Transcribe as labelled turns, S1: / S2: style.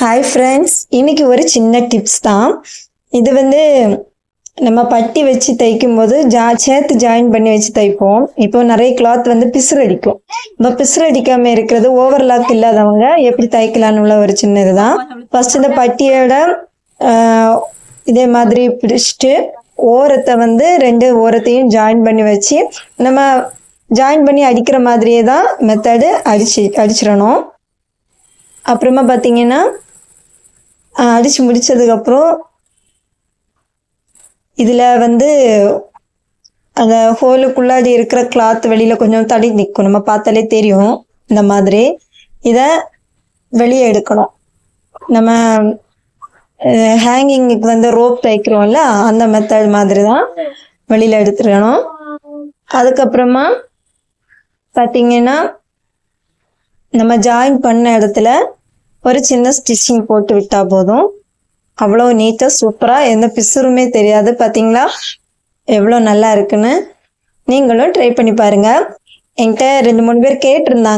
S1: Hi friends, இன்னைக்கு ஒரு சின்ன டிப்ஸ் தான். இது வந்து நம்ம பட்டி வச்சு தைக்கும் போது சேர்த்து ஜாயின் பண்ணி வச்சு தைப்போம். இப்போ நிறைய கிளாத் வந்து பிசுறு அடிக்கும். நம்ம பிசுறு அடிக்காம இருக்கிறது, ஓவர்லாக் இல்லாதவங்க எப்படி தைக்கலான்னு உள்ள ஒரு சின்ன இதுதான். ஃபர்ஸ்ட் இந்த பட்டியோட இதே மாதிரி பிடிச்சிட்டு ஓரத்தை வந்து ரெண்டு ஓரத்தையும் ஜாயின் பண்ணி வச்சு நம்ம ஜாயின் பண்ணி அடிக்கிற மாதிரியே தான் மெத்தடு அடிச்சிடணும். அப்புறமா பார்த்தீங்கன்னா அடித்து முடித்ததுக்கப்புறம் இதில் வந்து அந்த ஹோலுக்குள்ளாடி இருக்கிற கிளாத் வெளியில் கொஞ்சம் தள்ளி நிற்கும். நம்ம பார்த்தாலே தெரியும். இந்த மாதிரி இதை வெளியே எடுக்கணும். நம்ம ஹேங்கிங்குக்கு வந்து ரோப் தைக்கிறோம்ல, அந்த மெத்தட் மாதிரி தான் வெளியில் எடுத்துடணும். அதுக்கப்புறமா பார்த்தீங்கன்னா நம்ம ஜாயின் பண்ண இடத்துல ஒரு சின்ன ஸ்டிச்சிங் போட்டு விட்டா போதும். அவ்வளோ நீட்டாக சூப்பராக எந்த பிசுறுமே தெரியாது. பார்த்தீங்களா எவ்வளோ நல்லா இருக்குன்னு. நீங்களும் ட்ரை பண்ணி பாருங்கள். என்கிட்ட 2-3 பேர் கேட்டிருந்தாங்க.